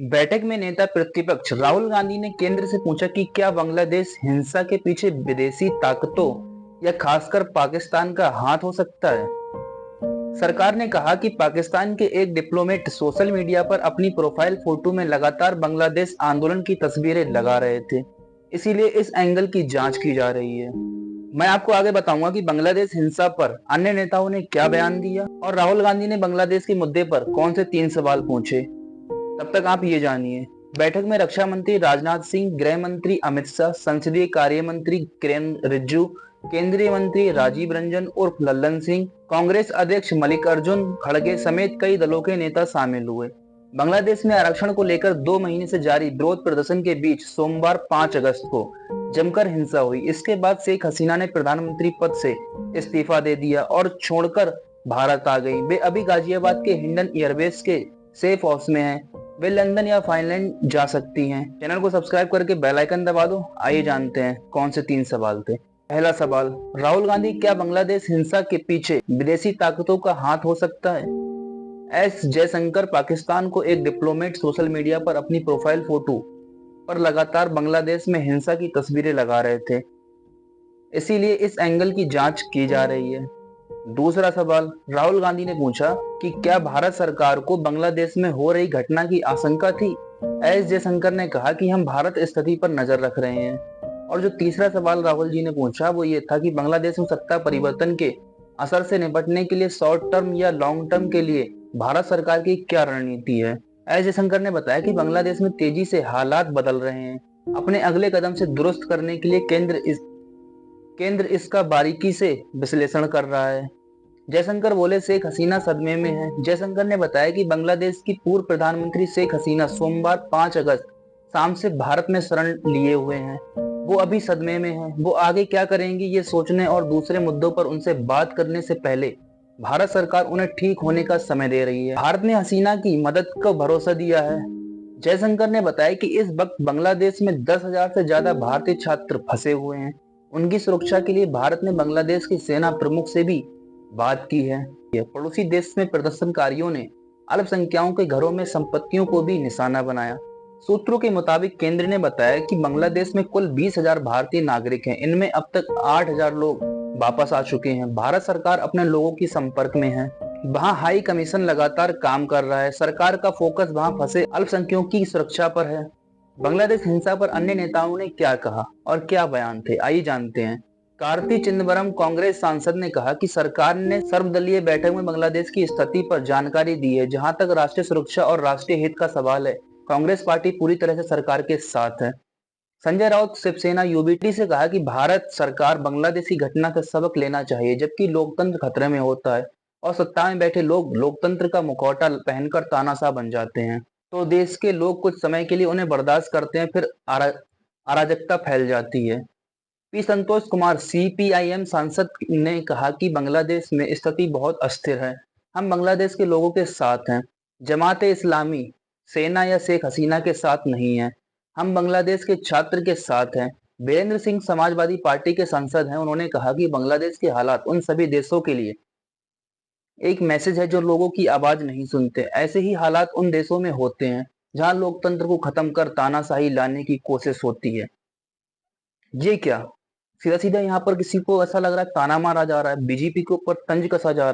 बैठक में नेता प्रतिपक्ष राहुल गांधी ने केंद्र से पूछा कि क्या बांग्लादेश हिंसा के पीछे विदेशी ताकतों या खासकर पाकिस्तान का हाथ हो सकता है। सरकार ने कहा कि पाकिस्तान के एक डिप्लोमेट सोशल मीडिया पर अपनी प्रोफाइल फोटो में लगातार बांग्लादेश आंदोलन की तस्वीरें लगा रहे थे, इसीलिए इस एंगल की जांच की जा रही है। मैं आपको आगे बताऊंगा कि बांग्लादेश हिंसा पर अन्य नेताओं ने क्या बयान दिया और राहुल गांधी ने बांग्लादेश के मुद्दे पर कौन से 3 सवाल पूछे। तब तक आप ये जानिए। बैठक में रक्षा मंत्री राजनाथ सिंह, गृह मंत्री अमित शाह, संसदीय कार्य मंत्री किरेन रिजिजू, केंद्रीय मंत्री राजीव रंजन उर्फ लल्लन सिंह, कांग्रेस अध्यक्ष मल्लिकार्जुन खड़गे समेत कई दलों के नेता शामिल हुए। बांग्लादेश में आरक्षण को लेकर 2 महीने से जारी विरोध प्रदर्शन के बीच सोमवार 5 अगस्त को जमकर हिंसा हुई। इसके बाद शेख हसीना ने प्रधानमंत्री पद से इस्तीफा दे दिया और छोड़कर भारत आ गई। वे अभी गाजियाबाद के हिंडन एयरबेस के सेफ हाउस में हैं। वे लंदन या फाइनलैंड जा सकती हैं। चैनल को सब्सक्राइब करके बेल आइकन दबा दो। आइए जानते हैं कौन से 3 सवाल थे। पहला सवाल, राहुल गांधी, क्या बांग्लादेश हिंसा के पीछे विदेशी ताकतों का हाथ हो सकता है? एस जयशंकर पाकिस्तान को एक डिप्लोमेट सोशल मीडिया पर अपनी प्रोफाइल फोटो पर लगातार बांग्लादेश में हिंसा की तस्वीरें लगा रहे थे, इसीलिए इस एंगल की जांच की जा रही है। दूसरा सवाल, राहुल गांधी ने पूछा कि क्या भारत सरकार को बांग्लादेश में हो रही घटना की आशंका थी? एस जयशंकर ने कहा कि हम भारत स्थिति पर नजर रख रहे हैं। और जो तीसरा सवाल राहुल जी ने पूछा वो ये था कि बांग्लादेश में सत्ता परिवर्तन के असर से निपटने के लिए शॉर्ट टर्म या लॉन्ग टर्म के लिए भारत सरकार की क्या रणनीति है। एस जयशंकर ने बताया कि बांग्लादेश में तेजी से हालात बदल रहे हैं। अपने अगले कदम से दुरुस्त करने के लिए केंद्र इसका बारीकी से विश्लेषण कर रहा है। जयशंकर बोले, शेख हसीना सदमे में है। जयशंकर ने बताया कि बांग्लादेश की पूर्व प्रधानमंत्री शेख हसीना सोमवार 5 अगस्त शाम से भारत में शरण लिए हुए हैं। वो अभी सदमे में हैं। वो आगे क्या करेंगी ये सोचने और दूसरे मुद्दों पर उनसे बात करने से पहले भारत सरकार उन्हें ठीक होने का समय दे रही है। भारत ने हसीना की मदद का भरोसा दिया है। जयशंकर ने बताया कि इस वक्त बांग्लादेश में 10,000 से ज्यादा भारतीय छात्र फंसे हुए हैं। उनकी सुरक्षा के लिए भारत ने बांग्लादेश की सेना प्रमुख से भी बात की है। पड़ोसी देश में प्रदर्शनकारियों ने अल्पसंख्यकों के घरों में संपत्तियों को भी निशाना बनाया। सूत्रों के मुताबिक केंद्र ने बताया कि बांग्लादेश में कुल 20,000 भारतीय नागरिक हैं। इनमें अब तक 8,000 लोग वापस आ चुके हैं। भारत सरकार अपने लोगों की संपर्क में है। वहां हाई कमीशन लगातार काम कर रहा है। सरकार का फोकस वहां फंसे अल्पसंख्यकों की सुरक्षा पर है। बांग्लादेश हिंसा पर अन्य नेताओं ने क्या कहा और क्या बयान थे, आइए जानते हैं। कार्ति चिदंबरम कांग्रेस सांसद ने कहा कि सरकार ने सर्वदलीय बैठक में बांग्लादेश की स्थिति पर जानकारी दी है। जहां तक राष्ट्रीय सुरक्षा और राष्ट्रीय हित का सवाल है, कांग्रेस पार्टी पूरी तरह से सरकार के साथ है। संजय राउत शिवसेना यूबीटी से कहा कि भारत सरकार बांग्लादेश की घटना से सबक लेना चाहिए। जबकि लोकतंत्र खतरे में होता है और सत्ता में बैठे लोग लोकतंत्र का मुखौटा पहनकर तानाशाह बन जाते हैं, तो देश के लोग कुछ समय के लिए उन्हें बर्दाश्त करते हैं, फिर अराजकता फैल जाती है। पी संतोष कुमार सीपीआईएम सांसद ने कहा कि बांग्लादेश में स्थिति बहुत अस्थिर है। हम बांग्लादेश के लोगों के साथ हैं, जमाते इस्लामी, सेना या शेख हसीना के साथ नहीं है। हम बांग्लादेश के छात्र के साथ हैं। वीरेंद्र सिंह समाजवादी पार्टी के सांसद हैं। उन्होंने कहा कि बांग्लादेश के हालात उन सभी देशों के लिए एक मैसेज है जो लोगों की आवाज नहीं सुनते। ऐसे ही हालात उन देशों में होते हैं जहां लोकतंत्र को खत्म कर तानाशाही लाने की कोशिश होती है। ये क्या सीधा सीधा यहाँ पर किसी को ऐसा लग रहा है ताना मारा जा रहा है, बीजेपी के ऊपर तंज कसा जा रहा है।